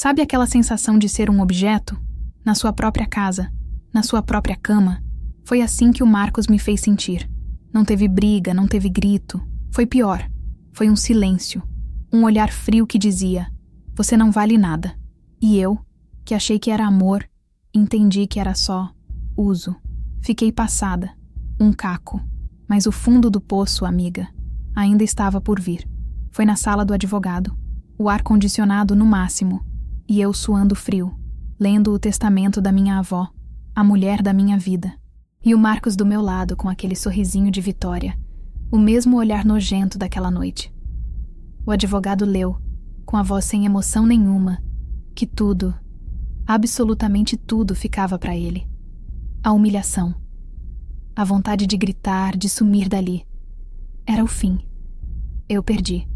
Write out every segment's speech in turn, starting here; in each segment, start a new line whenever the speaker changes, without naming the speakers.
Sabe aquela sensação de ser um objeto? Na sua própria casa, na sua própria cama? Foi assim que o Marcos me fez sentir. Não teve briga, não teve grito. Foi pior. Foi um silêncio. Um olhar frio que dizia: você não vale nada. E eu, que achei que era amor, entendi que era só uso. Fiquei passada. Um caco. Mas o fundo do poço, amiga, ainda estava por vir. Foi na sala do advogado. O ar-condicionado no máximo. E eu suando frio, lendo o testamento da minha avó, a mulher da minha vida. E o Marcos do meu lado com aquele sorrisinho de vitória, o mesmo olhar nojento daquela noite. O advogado leu, com a voz sem emoção nenhuma, que tudo, absolutamente tudo ficava para ele. A humilhação. A vontade de gritar, de sumir dali. Era o fim. Eu perdi.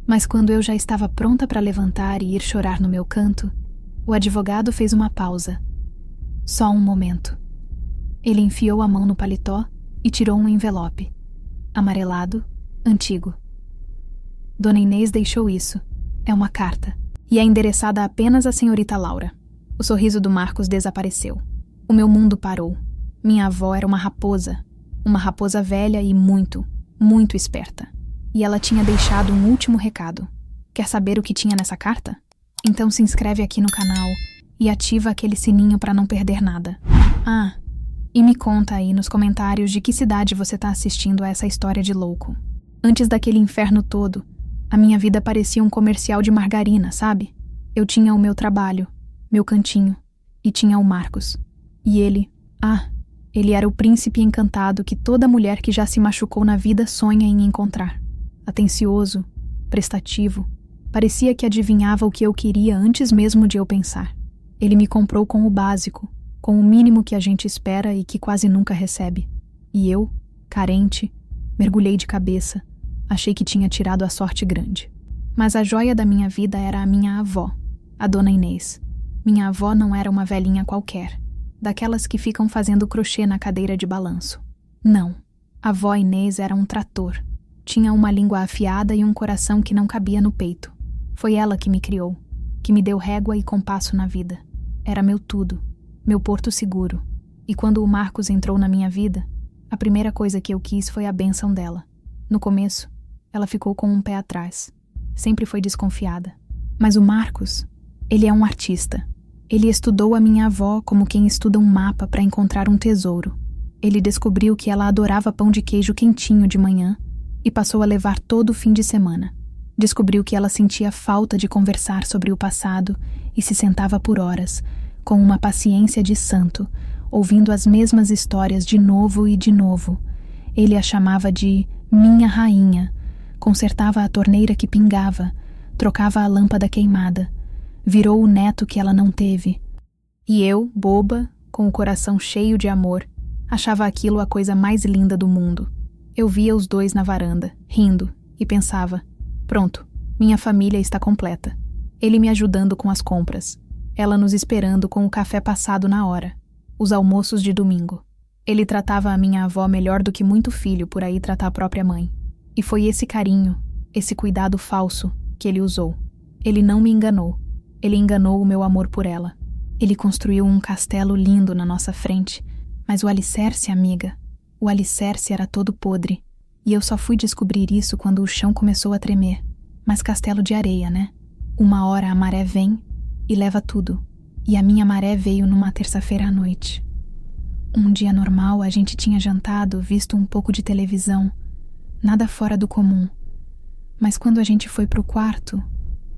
Mas quando eu já estava pronta para levantar e ir chorar no meu canto, o advogado fez uma pausa. Só um momento. Ele enfiou a mão no paletó e tirou um envelope. Amarelado, antigo. Dona Inês deixou isso. É uma carta. E é endereçada apenas à senhorita Laura. O sorriso do Marcos desapareceu. O meu mundo parou. Minha avó era uma raposa velha e muito, muito esperta. E ela tinha deixado um último recado. Quer saber o que tinha nessa carta? Então se inscreve aqui no canal e ativa aquele sininho para não perder nada. Ah, e me conta aí nos comentários de que cidade você tá assistindo a essa história de louco. Antes daquele inferno todo, a minha vida parecia um comercial de margarina, sabe? Eu tinha o meu trabalho, meu cantinho, e tinha o Marcos. E ele, ele era o príncipe encantado que toda mulher que já se machucou na vida sonha em encontrar. Atencioso, prestativo, parecia que adivinhava o que eu queria antes mesmo de eu pensar. Ele me comprou com o básico, com o mínimo que a gente espera e que quase nunca recebe. E eu, carente, mergulhei de cabeça, achei que tinha tirado a sorte grande. Mas a joia da minha vida era a minha avó, a Dona Inês. Minha avó não era uma velhinha qualquer, daquelas que ficam fazendo crochê na cadeira de balanço. Não, a avó Inês era um trator. Tinha uma língua afiada e um coração que não cabia no peito. Foi ela que me criou, que me deu régua e compasso na vida. Era meu tudo, meu porto seguro. E quando o Marcos entrou na minha vida, a primeira coisa que eu quis foi a bênção dela. No começo, ela ficou com um pé atrás. Sempre foi desconfiada. Mas o Marcos, ele é um artista. Ele estudou a minha avó como quem estuda um mapa para encontrar um tesouro. Ele descobriu que ela adorava pão de queijo quentinho de manhã e passou a levar todo o fim de semana. Descobriu que ela sentia falta de conversar sobre o passado e se sentava por horas, com uma paciência de santo, ouvindo as mesmas histórias de novo e de novo. Ele a chamava de minha rainha, consertava a torneira que pingava, trocava a lâmpada queimada, virou o neto que ela não teve. E eu, boba, com o coração cheio de amor, achava aquilo a coisa mais linda do mundo. Eu via os dois na varanda, rindo, e pensava: pronto, minha família está completa. Ele me ajudando com as compras, ela nos esperando com o café passado na hora, os almoços de domingo. Ele tratava a minha avó melhor do que muito filho por aí tratar a própria mãe. E foi esse carinho, esse cuidado falso, que ele usou. Ele não me enganou. Ele enganou o meu amor por ela. Ele construiu um castelo lindo na nossa frente, mas o alicerce, amiga, o alicerce era todo podre. E eu só fui descobrir isso quando o chão começou a tremer. Mas castelo de areia, né? Uma hora a maré vem e leva tudo. E a minha maré veio numa terça-feira à noite. Um dia normal, a gente tinha jantado, visto um pouco de televisão. Nada fora do comum. Mas quando a gente foi pro quarto,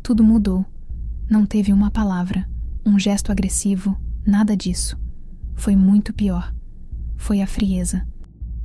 tudo mudou. Não teve uma palavra, um gesto agressivo, nada disso. Foi muito pior. Foi a frieza.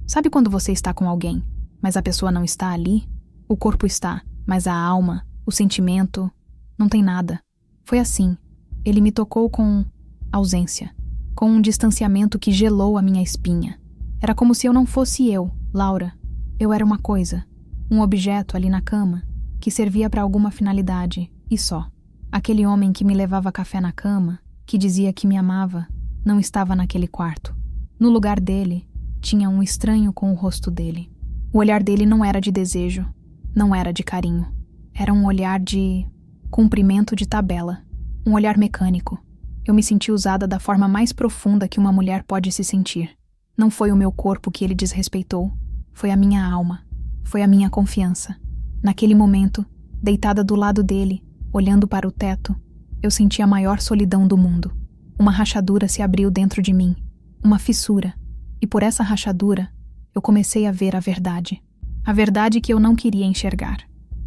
Sabe quando você está com alguém, mas a pessoa não está ali? O corpo está, mas a alma, o sentimento, não tem nada. Foi assim. Ele me tocou com ausência, com um distanciamento que gelou a minha espinha. Era como se eu não fosse eu, Laura. Eu era uma coisa, um objeto ali na cama, que servia para alguma finalidade, e só. Aquele homem que me levava café na cama, que dizia que me amava, não estava naquele quarto. No lugar dele, tinha um estranho com o rosto dele. O olhar dele não era de desejo, não era de carinho. Era um olhar de cumprimento de tabela. Um olhar mecânico. Eu me senti usada da forma mais profunda que uma mulher pode se sentir. Não foi o meu corpo que ele desrespeitou, foi a minha alma, foi a minha confiança. Naquele momento, deitada do lado dele, olhando para o teto, eu senti a maior solidão do mundo. Uma rachadura se abriu dentro de mim, uma fissura, e por essa rachadura, eu comecei a ver a verdade. A verdade que eu não queria enxergar.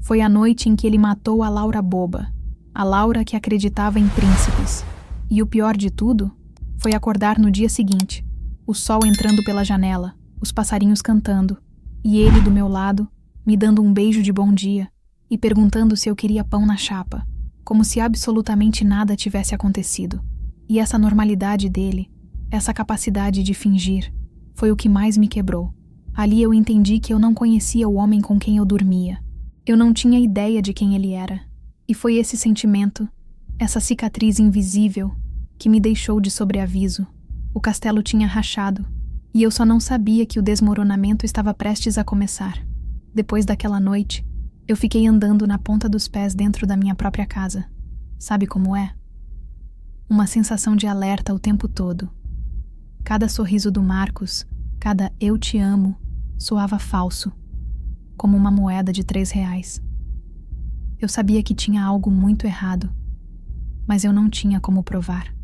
Foi a noite em que ele matou a Laura boba, a Laura que acreditava em príncipes. E o pior de tudo foi acordar no dia seguinte, o sol entrando pela janela, os passarinhos cantando, e ele do meu lado, me dando um beijo de bom dia e perguntando se eu queria pão na chapa, como se absolutamente nada tivesse acontecido. E essa normalidade dele, essa capacidade de fingir, foi o que mais me quebrou. Ali eu entendi que eu não conhecia o homem com quem eu dormia. Eu não tinha ideia de quem ele era. E foi esse sentimento, essa cicatriz invisível, que me deixou de sobreaviso. O castelo tinha rachado, e eu só não sabia que o desmoronamento estava prestes a começar. Depois daquela noite, eu fiquei andando na ponta dos pés dentro da minha própria casa. Sabe como é? Uma sensação de alerta o tempo todo. Cada sorriso do Marcos, cada "eu te amo", soava falso, como uma moeda de R$3. Eu sabia que tinha algo muito errado, mas eu não tinha como provar.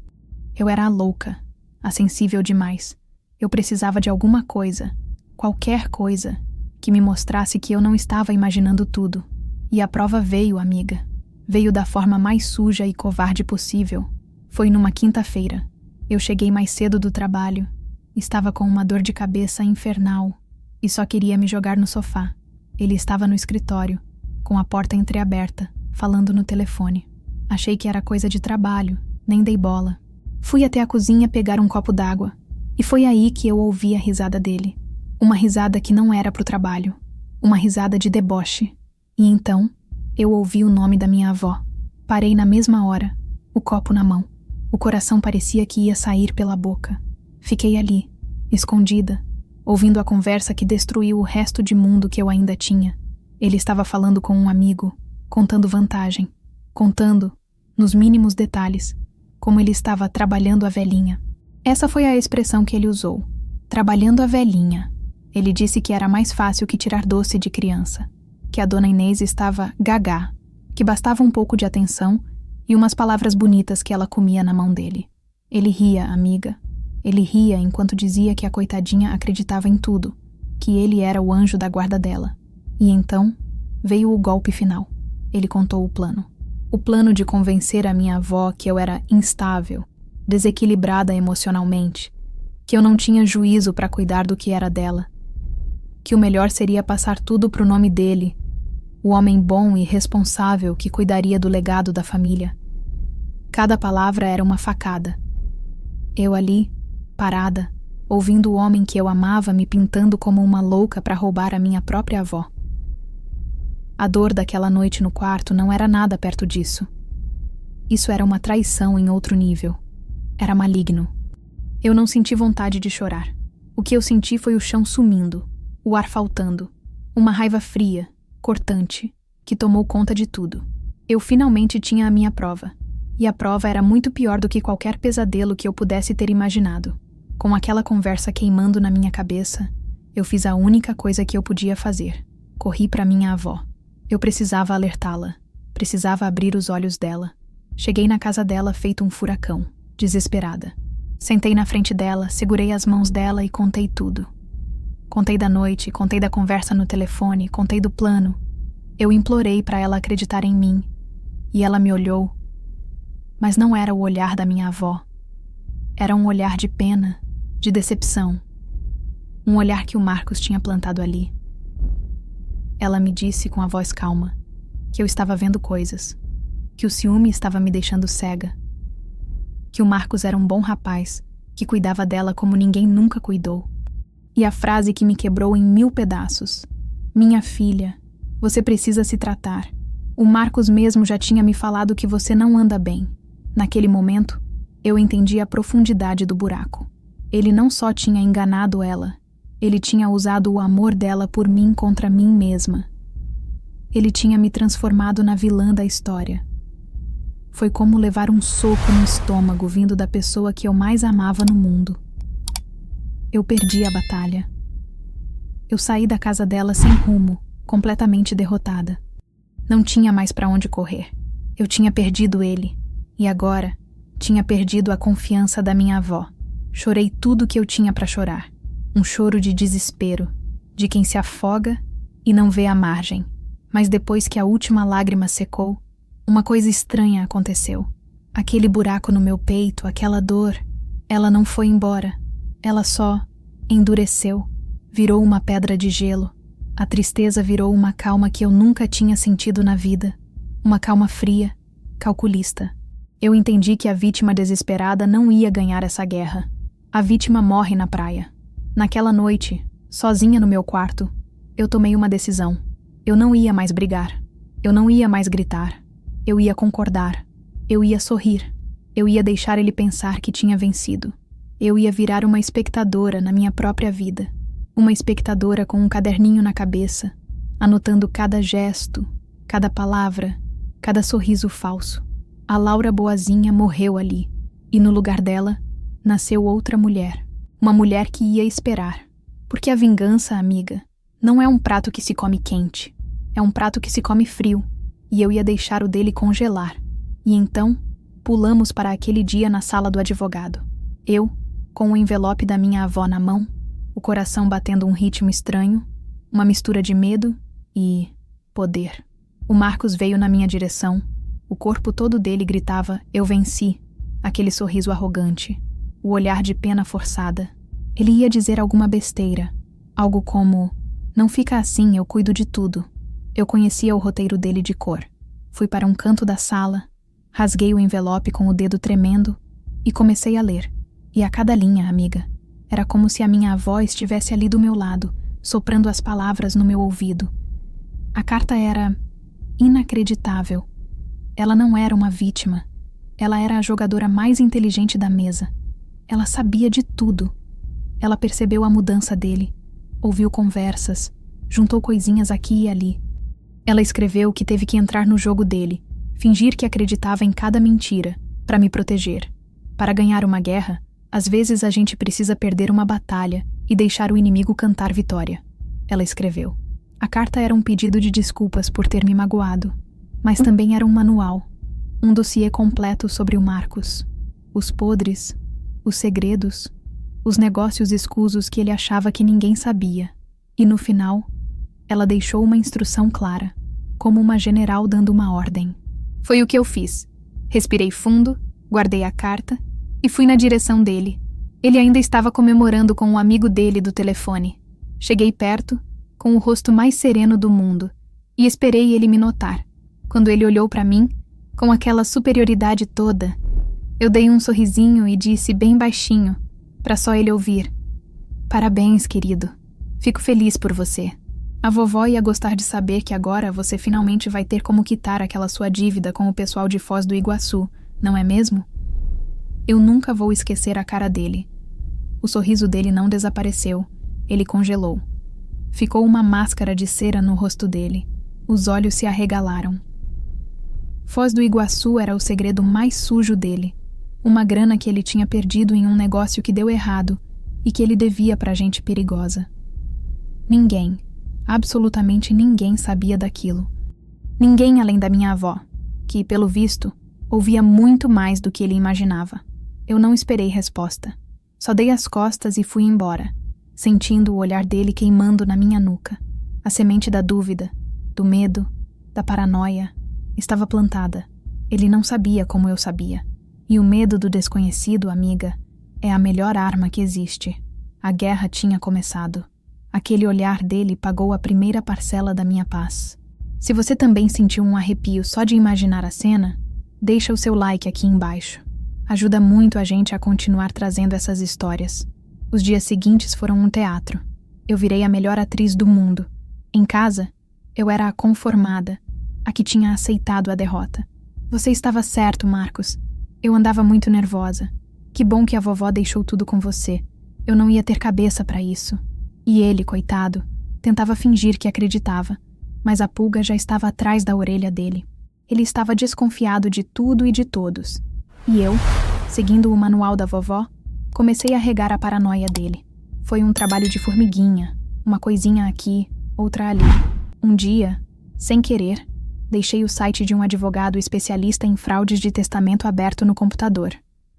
Eu era a louca, a sensível demais. Eu precisava de alguma coisa, qualquer coisa, que me mostrasse que eu não estava imaginando tudo. E a prova veio, amiga. Veio da forma mais suja e covarde possível. Foi numa quinta-feira. Eu cheguei mais cedo do trabalho. Estava com uma dor de cabeça infernal e só queria me jogar no sofá. Ele estava no escritório, com a porta entreaberta, falando no telefone. Achei que era coisa de trabalho, nem dei bola. Fui até a cozinha pegar um copo d'água, e foi aí que eu ouvi a risada dele. Uma risada que não era pro trabalho, uma risada de deboche. E então, eu ouvi o nome da minha avó. Parei na mesma hora, o copo na mão. O coração parecia que ia sair pela boca. Fiquei ali, escondida, ouvindo a conversa que destruiu o resto de mundo que eu ainda tinha. Ele estava falando com um amigo, contando vantagem, contando, nos mínimos detalhes, como ele estava trabalhando a velhinha. Essa foi a expressão que ele usou. Trabalhando a velhinha. Ele disse que era mais fácil que tirar doce de criança, que a dona Inês estava gagá, que bastava um pouco de atenção e umas palavras bonitas que ela comia na mão dele. Ele ria, amiga. Ele ria enquanto dizia que a coitadinha acreditava em tudo, que ele era o anjo da guarda dela. E então, veio o golpe final. Ele contou o plano. O plano de convencer a minha avó que eu era instável, desequilibrada emocionalmente, que eu não tinha juízo para cuidar do que era dela, que o melhor seria passar tudo pro nome dele, o homem bom e responsável que cuidaria do legado da família. Cada palavra era uma facada. Eu ali, parada, ouvindo o homem que eu amava me pintando como uma louca para roubar a minha própria avó. A dor daquela noite no quarto não era nada perto disso. Isso era uma traição em outro nível. Era maligno. Eu não senti vontade de chorar. O que eu senti foi o chão sumindo, o ar faltando, uma raiva fria, cortante, que tomou conta de tudo. Eu finalmente tinha a minha prova. E a prova era muito pior do que qualquer pesadelo que eu pudesse ter imaginado. Com aquela conversa queimando na minha cabeça, eu fiz a única coisa que eu podia fazer. Corri para minha avó. Eu precisava alertá-la. Precisava abrir os olhos dela. Cheguei na casa dela feito um furacão, desesperada. Sentei na frente dela, segurei as mãos dela e contei tudo. Contei da noite, contei da conversa no telefone, contei do plano. Eu implorei para ela acreditar em mim. E ela me olhou. Mas não era o olhar da minha avó. Era um olhar de pena, de decepção. Um olhar que o Marcos tinha plantado ali. Ela me disse com a voz calma que eu estava vendo coisas, que o ciúme estava me deixando cega, que o Marcos era um bom rapaz, que cuidava dela como ninguém nunca cuidou. E a frase que me quebrou em 1000 pedaços. Minha filha, você precisa se tratar. O Marcos mesmo já tinha me falado que você não anda bem. Naquele momento, eu entendi a profundidade do buraco. Ele não só tinha enganado ela, ele tinha usado o amor dela por mim contra mim mesma. Ele tinha me transformado na vilã da história. Foi como levar um soco no estômago vindo da pessoa que eu mais amava no mundo. Eu perdi a batalha. Eu saí da casa dela sem rumo, completamente derrotada. Não tinha mais para onde correr. Eu tinha perdido ele. E agora, tinha perdido a confiança da minha avó. Chorei tudo o que eu tinha para chorar. Um choro de desespero, de quem se afoga e não vê a margem. Mas depois que a última lágrima secou, uma coisa estranha aconteceu. Aquele buraco no meu peito, aquela dor, ela não foi embora. Ela só endureceu, virou uma pedra de gelo. A tristeza virou uma calma que eu nunca tinha sentido na vida. Uma calma fria, calculista. Eu entendi que a vítima desesperada não ia ganhar essa guerra. A vítima morre na praia. Naquela noite, sozinha no meu quarto, eu tomei uma decisão. Eu não ia mais brigar. Eu não ia mais gritar. Eu ia concordar. Eu ia sorrir. Eu ia deixar ele pensar que tinha vencido. Eu ia virar uma espectadora na minha própria vida. Uma espectadora com um caderninho na cabeça, anotando cada gesto, cada palavra, cada sorriso falso. A Laura boazinha morreu ali, e no lugar dela, nasceu outra mulher. Uma mulher que ia esperar. Porque a vingança, amiga, não é um prato que se come quente. É um prato que se come frio. E eu ia deixar o dele congelar. E então, pulamos para aquele dia na sala do advogado. Eu, com o envelope da minha avó na mão, o coração batendo um ritmo estranho, uma mistura de medo e poder. O Marcos veio na minha direção. O corpo todo dele gritava, eu venci. Aquele sorriso arrogante. O olhar de pena forçada. Ele ia dizer alguma besteira. Algo como, não fica assim, eu cuido de tudo. Eu conhecia o roteiro dele de cor. Fui para um canto da sala, rasguei o envelope com o dedo tremendo e comecei a ler. E a cada linha, amiga, era como se a minha avó estivesse ali do meu lado, soprando as palavras no meu ouvido. A carta era inacreditável. Ela não era uma vítima. Ela era a jogadora mais inteligente da mesa. Ela sabia de tudo. Ela percebeu a mudança dele, ouviu conversas, juntou coisinhas aqui e ali. Ela escreveu que teve que entrar no jogo dele, fingir que acreditava em cada mentira, para me proteger. Para ganhar uma guerra, às vezes a gente precisa perder uma batalha e deixar o inimigo cantar vitória. Ela escreveu. A carta era um pedido de desculpas por ter me magoado, mas também era um manual, um dossiê completo sobre o Marcos, os podres, os segredos, os negócios escusos que ele achava que ninguém sabia. E no final, ela deixou uma instrução clara, como uma general dando uma ordem. Foi o que eu fiz. Respirei fundo, guardei a carta e fui na direção dele. Ele ainda estava comemorando com um amigo dele do telefone. Cheguei perto, com o rosto mais sereno do mundo, e esperei ele me notar. Quando ele olhou para mim, com aquela superioridade toda, eu dei um sorrisinho e disse bem baixinho, para só ele ouvir. Parabéns, querido. Fico feliz por você. A vovó ia gostar de saber que agora você finalmente vai ter como quitar aquela sua dívida com o pessoal de Foz do Iguaçu, não é mesmo? Eu nunca vou esquecer a cara dele. O sorriso dele não desapareceu, ele congelou. Ficou uma máscara de cera no rosto dele. Os olhos se arregalaram. Foz do Iguaçu era o segredo mais sujo dele. Uma grana que ele tinha perdido em um negócio que deu errado e que ele devia pra gente perigosa. Ninguém, absolutamente ninguém sabia daquilo. Ninguém além da minha avó, que, pelo visto, ouvia muito mais do que ele imaginava. Eu não esperei resposta. Só dei as costas e fui embora, sentindo o olhar dele queimando na minha nuca. A semente da dúvida, do medo, da paranoia, estava plantada. Ele não sabia como eu sabia. E o medo do desconhecido, amiga, é a melhor arma que existe. A guerra tinha começado. Aquele olhar dele pagou a primeira parcela da minha paz. Se você também sentiu um arrepio só de imaginar a cena, deixa o seu like aqui embaixo. Ajuda muito a gente a continuar trazendo essas histórias. Os dias seguintes foram um teatro. Eu virei a melhor atriz do mundo. Em casa, eu era a conformada, a que tinha aceitado a derrota. Você estava certo, Marcos. Eu andava muito nervosa. Que bom que a vovó deixou tudo com você. Eu não ia ter cabeça para isso. E ele, coitado, tentava fingir que acreditava, mas a pulga já estava atrás da orelha dele. Ele estava desconfiado de tudo e de todos. E eu, seguindo o manual da vovó, comecei a regar a paranoia dele. Foi um trabalho de formiguinha, uma coisinha aqui, outra ali. Um dia, sem querer, deixei o site de um advogado especialista em fraudes de testamento aberto no computador.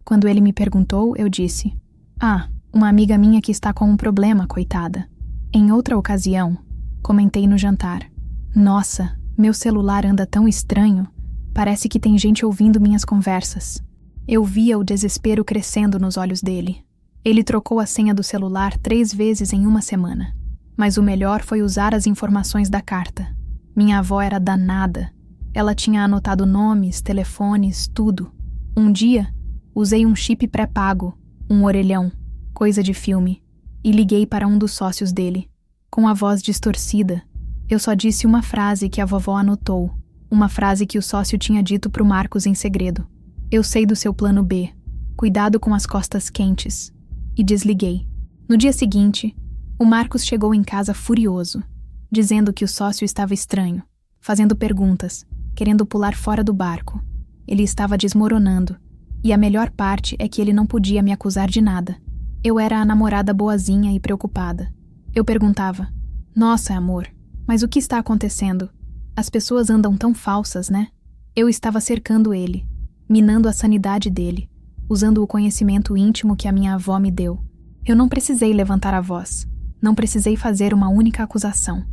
Quando ele me perguntou, eu disse: "Ah, uma amiga minha que está com um problema, coitada." Em outra ocasião, comentei no jantar: "Nossa, meu celular anda tão estranho. Parece que tem gente ouvindo minhas conversas." Eu via o desespero crescendo nos olhos dele. Ele trocou a senha do celular 3 vezes em uma semana. Mas o melhor foi usar as informações da carta. Minha avó era danada. Ela tinha anotado nomes, telefones, tudo. Um dia, usei um chip pré-pago, um orelhão, coisa de filme, e liguei para um dos sócios dele. Com a voz distorcida, eu só disse uma frase que a vovó anotou, uma frase que o sócio tinha dito pro Marcos em segredo. "Eu sei do seu plano B. Cuidado com as costas quentes." E desliguei. No dia seguinte, o Marcos chegou em casa furioso, dizendo que o sócio estava estranho, fazendo perguntas, querendo pular fora do barco. Ele estava desmoronando, e a melhor parte é que ele não podia me acusar de nada. Eu era a namorada boazinha e preocupada. Eu perguntava: "Nossa, amor, mas o que está acontecendo? As pessoas andam tão falsas, né?" Eu estava cercando ele, minando a sanidade dele, usando o conhecimento íntimo que a minha avó me deu. Eu não precisei levantar a voz, não precisei fazer uma única acusação.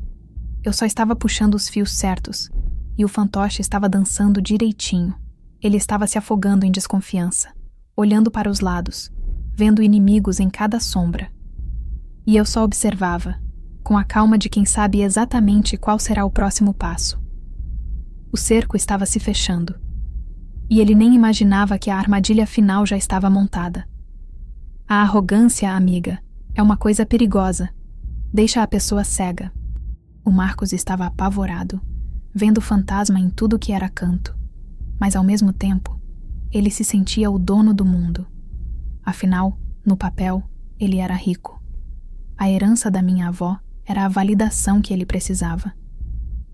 Eu só estava puxando os fios certos, e o fantoche estava dançando direitinho. Ele estava se afogando em desconfiança, olhando para os lados, vendo inimigos em cada sombra. E eu só observava, com a calma de quem sabe exatamente qual será o próximo passo. O cerco estava se fechando. E ele nem imaginava que a armadilha final já estava montada. A arrogância, amiga, é uma coisa perigosa. Deixa a pessoa cega. O Marcos estava apavorado, vendo fantasma em tudo que era canto. Mas, ao mesmo tempo, ele se sentia o dono do mundo. Afinal, no papel, ele era rico. A herança da minha avó era a validação que ele precisava.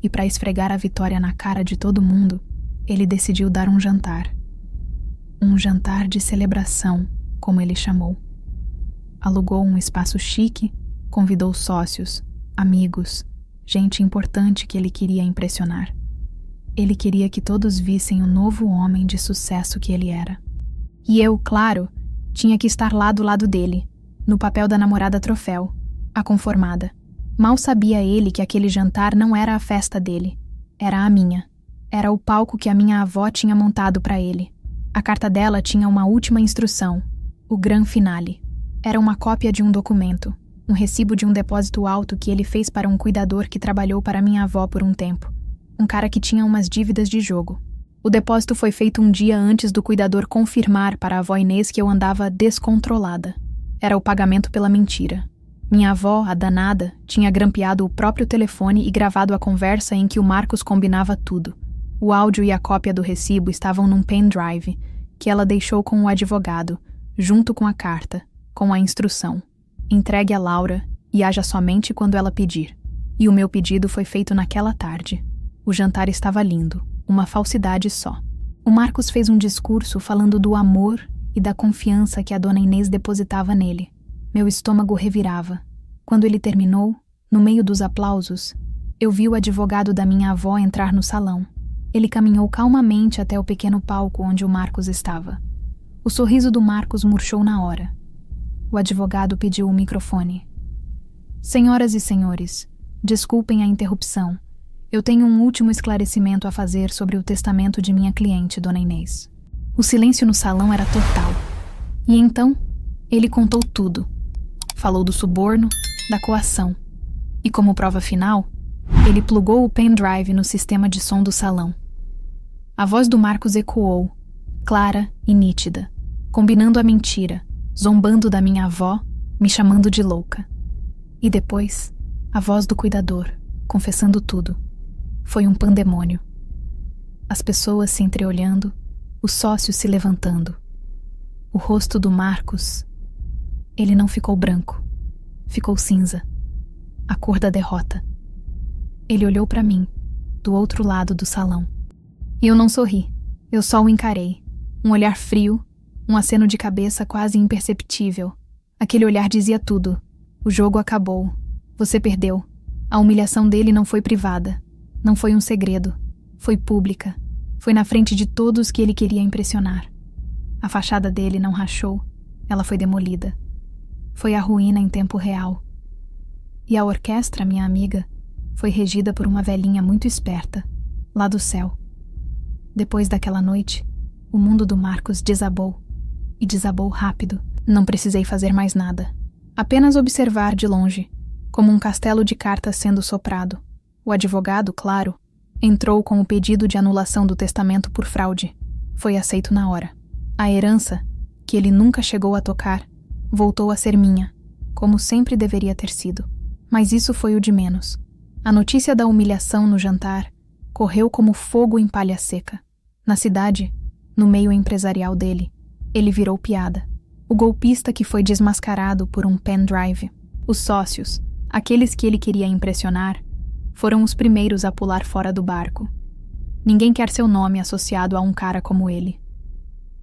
E para esfregar a vitória na cara de todo mundo, ele decidiu dar um jantar. Um jantar de celebração, como ele chamou. Alugou um espaço chique, convidou sócios, amigos, gente importante que ele queria impressionar. Ele queria que todos vissem o novo homem de sucesso que ele era. E eu, claro, tinha que estar lá do lado dele, no papel da namorada troféu, a conformada. Mal sabia ele que aquele jantar não era a festa dele, era a minha. Era o palco que a minha avó tinha montado para ele. A carta dela tinha uma última instrução, o gran finale. Era uma cópia de um documento, um recibo de um depósito alto que ele fez para um cuidador que trabalhou para minha avó por um tempo. Um cara que tinha umas dívidas de jogo. O depósito foi feito um dia antes do cuidador confirmar para a avó Inês que eu andava descontrolada. Era o pagamento pela mentira. Minha avó, a danada, tinha grampeado o próprio telefone e gravado a conversa em que o Marcos combinava tudo. O áudio e a cópia do recibo estavam num pendrive, que ela deixou com o advogado, junto com a carta, com a instrução. Entregue a Laura e haja somente quando ela pedir. E o meu pedido foi feito naquela tarde. O jantar estava lindo, uma falsidade só. O Marcos fez um discurso falando do amor e da confiança que a dona Inês depositava nele. Meu estômago revirava. Quando ele terminou, no meio dos aplausos, eu vi o advogado da minha avó entrar no salão. Ele caminhou calmamente até o pequeno palco onde o Marcos estava. O sorriso do Marcos murchou na hora. O advogado pediu o microfone. "Senhoras e senhores, desculpem a interrupção. Eu tenho um último esclarecimento a fazer sobre o testamento de minha cliente, dona Inês." O silêncio no salão era total. E então, ele contou tudo. Falou do suborno, da coação. E como prova final, ele plugou o pendrive no sistema de som do salão. A voz do Marcos ecoou, clara e nítida, combinando a mentira, zombando da minha avó, me chamando de louca. E depois, a voz do cuidador, confessando tudo. Foi um pandemônio. As pessoas se entreolhando, os sócios se levantando. O rosto do Marcos, ele não ficou branco, ficou cinza, a cor da derrota. Ele olhou para mim, do outro lado do salão. E eu não sorri. Eu só o encarei. Um olhar frio, um aceno de cabeça quase imperceptível. Aquele olhar dizia tudo. O jogo acabou. Você perdeu. A humilhação dele não foi privada. Não foi um segredo. Foi pública. Foi na frente de todos que ele queria impressionar. A fachada dele não rachou. Ela foi demolida. Foi a ruína em tempo real. E a orquestra, minha amiga, foi regida por uma velhinha muito esperta, lá do céu. Depois daquela noite, o mundo do Marcos desabou. E desabou rápido. Não precisei fazer mais nada. Apenas observar de longe, como um castelo de cartas sendo soprado. O advogado, claro, entrou com o pedido de anulação do testamento por fraude. Foi aceito na hora. A herança, que ele nunca chegou a tocar, voltou a ser minha, como sempre deveria ter sido. Mas isso foi o de menos. A notícia da humilhação no jantar correu como fogo em palha seca. Na cidade, no meio empresarial dele, ele virou piada. O golpista que foi desmascarado por um pendrive. Os sócios, aqueles que ele queria impressionar, foram os primeiros a pular fora do barco. Ninguém quer seu nome associado a um cara como ele.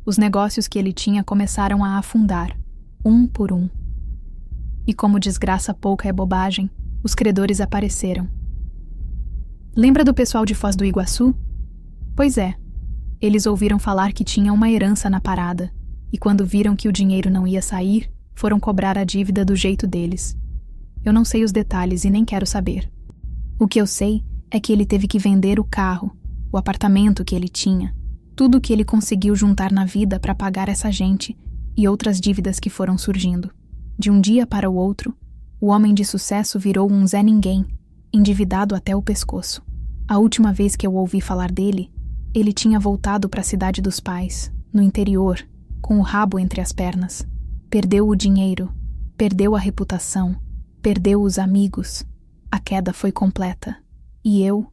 Os negócios que ele tinha começaram a afundar, um por um. E como desgraça pouca é bobagem, os credores apareceram. Lembra do pessoal de Foz do Iguaçu? Pois é, eles ouviram falar que tinha uma herança na parada, e quando viram que o dinheiro não ia sair, foram cobrar a dívida do jeito deles. Eu não sei os detalhes e nem quero saber. O que eu sei é que ele teve que vender o carro, o apartamento que ele tinha, tudo que ele conseguiu juntar na vida para pagar essa gente e outras dívidas que foram surgindo. De um dia para o outro, o homem de sucesso virou um Zé Ninguém, endividado até o pescoço. A última vez que eu ouvi falar dele, ele tinha voltado para a cidade dos pais, no interior, com o rabo entre as pernas. Perdeu o dinheiro, perdeu a reputação, perdeu os amigos. A queda foi completa. E eu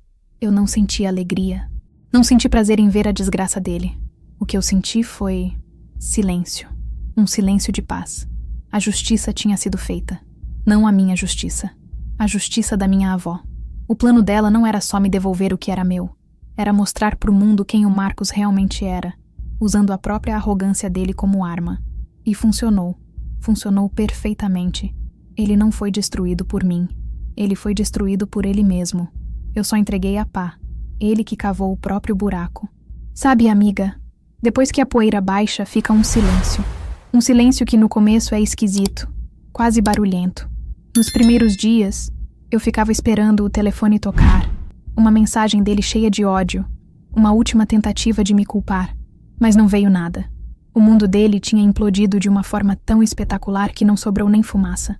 não senti alegria. Não senti prazer em ver a desgraça dele. O que eu senti foi silêncio. Um silêncio de paz. A justiça tinha sido feita. Não a minha justiça. A justiça da minha avó. O plano dela não era só me devolver o que era meu. Era mostrar pro mundo quem o Marcos realmente era, usando a própria arrogância dele como arma. E funcionou. Funcionou perfeitamente. Ele não foi destruído por mim. Ele foi destruído por ele mesmo. Eu só entreguei a pá. Ele que cavou o próprio buraco. Sabe, amiga, depois que a poeira baixa, fica um silêncio. Um silêncio que no começo é esquisito, quase barulhento. Nos primeiros dias, eu ficava esperando o telefone tocar, uma mensagem dele cheia de ódio, uma última tentativa de me culpar. Mas não veio nada. O mundo dele tinha implodido de uma forma tão espetacular que não sobrou nem fumaça.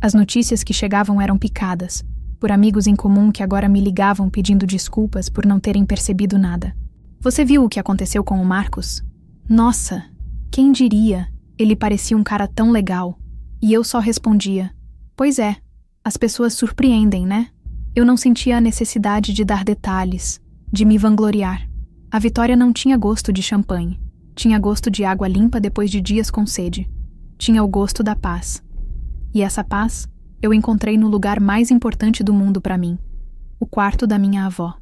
As notícias que chegavam eram picadas, por amigos em comum que agora me ligavam pedindo desculpas por não terem percebido nada. Você viu o que aconteceu com o Marcos? Nossa, quem diria? Ele parecia um cara tão legal. E eu só respondia, pois é, as pessoas surpreendem, né? Eu não sentia a necessidade de dar detalhes, de me vangloriar. A vitória não tinha gosto de champanhe. Tinha gosto de água limpa depois de dias com sede. Tinha o gosto da paz. E essa paz eu encontrei no lugar mais importante do mundo para mim, o quarto da minha avó.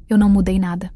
Eu não mudei nada.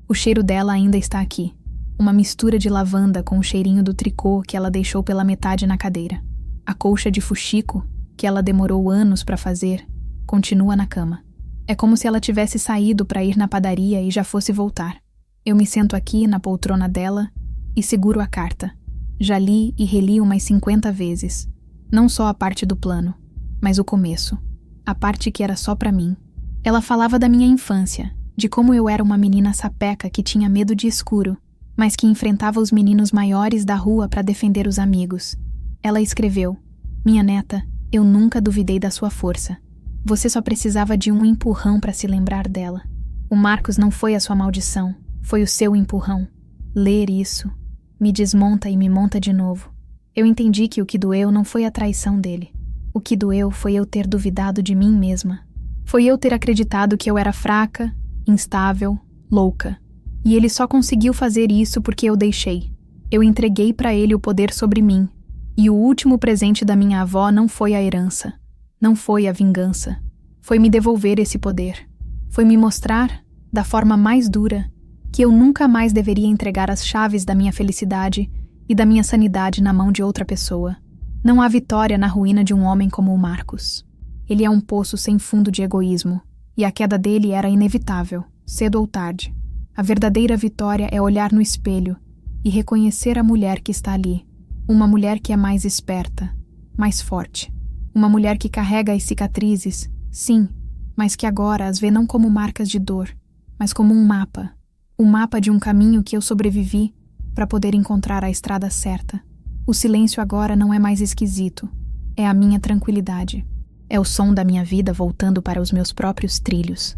O cheiro dela ainda está aqui, uma mistura de lavanda com o cheirinho do tricô que ela deixou pela metade na cadeira. A colcha de fuxico, que ela demorou anos para fazer, continua na cama. É como se ela tivesse saído para ir na padaria e já fosse voltar. Eu me sento aqui na poltrona dela e seguro a carta. Já li e reli umas 50 vezes. Não só a parte do plano, mas o começo. A parte que era só pra mim. Ela falava da minha infância, de como eu era uma menina sapeca que tinha medo de escuro, mas que enfrentava os meninos maiores da rua para defender os amigos. Ela escreveu: "Minha neta, eu nunca duvidei da sua força. Você só precisava de um empurrão para se lembrar dela. O Marcos não foi a sua maldição, foi o seu empurrão. Ler isso me desmonta e me monta de novo. Eu entendi que o que doeu não foi a traição dele. O que doeu foi eu ter duvidado de mim mesma. Foi eu ter acreditado que eu era fraca, instável, louca. E ele só conseguiu fazer isso porque eu deixei. Eu entreguei para ele o poder sobre mim. E o último presente da minha avó não foi a herança. Não foi a vingança. Foi me devolver esse poder. Foi me mostrar, da forma mais dura, que eu nunca mais deveria entregar as chaves da minha felicidade e da minha sanidade na mão de outra pessoa. Não há vitória na ruína de um homem como o Marcos. Ele é um poço sem fundo de egoísmo, e a queda dele era inevitável, cedo ou tarde. A verdadeira vitória é olhar no espelho e reconhecer a mulher que está ali. Uma mulher que é mais esperta, mais forte. Uma mulher que carrega as cicatrizes, sim, mas que agora as vê não como marcas de dor, mas como um mapa. O mapa de um caminho que eu sobrevivi para poder encontrar a estrada certa. O silêncio agora não é mais esquisito. É a minha tranquilidade. É o som da minha vida voltando para os meus próprios trilhos.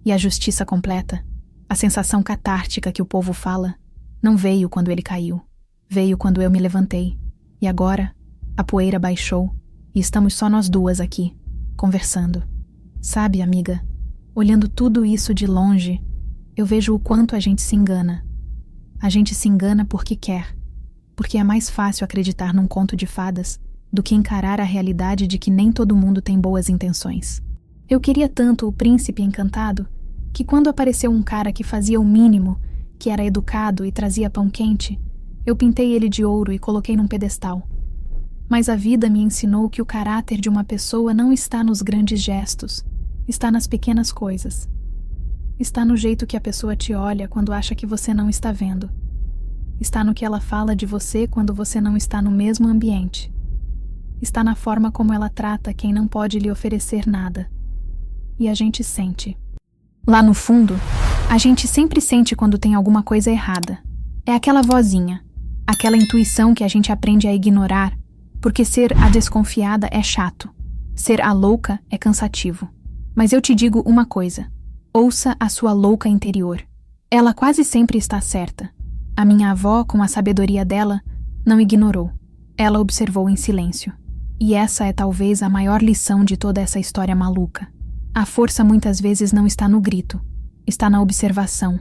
E a justiça completa, a sensação catártica que o povo fala, não veio quando ele caiu. Veio quando eu me levantei. E agora, a poeira baixou e estamos só nós duas aqui, conversando. Sabe, amiga, olhando tudo isso de longe, eu vejo o quanto a gente se engana. A gente se engana porque quer. Porque é mais fácil acreditar num conto de fadas do que encarar a realidade de que nem todo mundo tem boas intenções. Eu queria tanto o príncipe encantado que quando apareceu um cara que fazia o mínimo, que era educado e trazia pão quente, eu pintei ele de ouro e coloquei num pedestal. Mas a vida me ensinou que o caráter de uma pessoa não está nos grandes gestos, está nas pequenas coisas. Está no jeito que a pessoa te olha quando acha que você não está vendo. Está no que ela fala de você quando você não está no mesmo ambiente. Está na forma como ela trata quem não pode lhe oferecer nada. E a gente sente. Lá no fundo, a gente sempre sente quando tem alguma coisa errada. É aquela vozinha, aquela intuição que a gente aprende a ignorar, porque ser a desconfiada é chato. Ser a louca é cansativo. Mas eu te digo uma coisa. Ouça a sua louca interior. Ela quase sempre está certa. A minha avó, com a sabedoria dela, não ignorou. Ela observou em silêncio. E essa é talvez a maior lição de toda essa história maluca. A força muitas vezes não está no grito. Está na observação.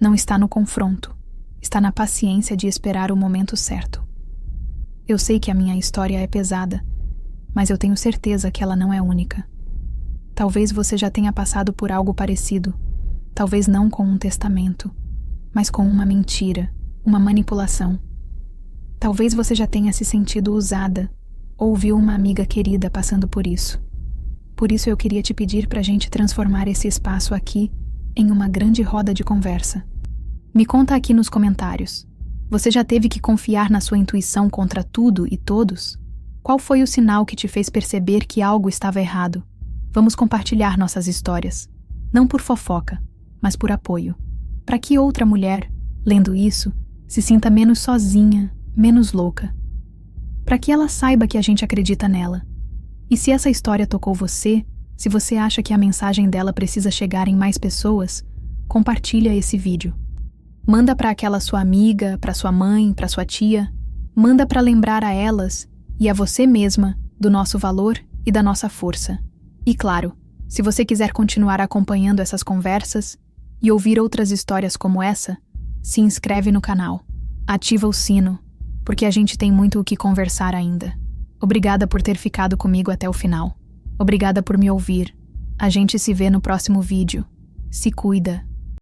Não está no confronto. Está na paciência de esperar o momento certo. Eu sei que a minha história é pesada, mas eu tenho certeza que ela não é única. Talvez você já tenha passado por algo parecido. Talvez não com um testamento, mas com uma mentira, uma manipulação. Talvez você já tenha se sentido usada ou viu uma amiga querida passando por isso. Por isso eu queria te pedir para a gente transformar esse espaço aqui em uma grande roda de conversa. Me conta aqui nos comentários. Você já teve que confiar na sua intuição contra tudo e todos? Qual foi o sinal que te fez perceber que algo estava errado? Vamos compartilhar nossas histórias. Não por fofoca, mas por apoio. Para que outra mulher, lendo isso, se sinta menos sozinha, menos louca. Para que ela saiba que a gente acredita nela. E se essa história tocou você, se você acha que a mensagem dela precisa chegar em mais pessoas, compartilha esse vídeo. Manda para aquela sua amiga, para sua mãe, para sua tia. Manda para lembrar a elas e a você mesma do nosso valor e da nossa força. E claro, se você quiser continuar acompanhando essas conversas e ouvir outras histórias como essa, se inscreve no canal. Ativa o sino, porque a gente tem muito o que conversar ainda. Obrigada por ter ficado comigo até o final. Obrigada por me ouvir. A gente se vê no próximo vídeo. Se cuida.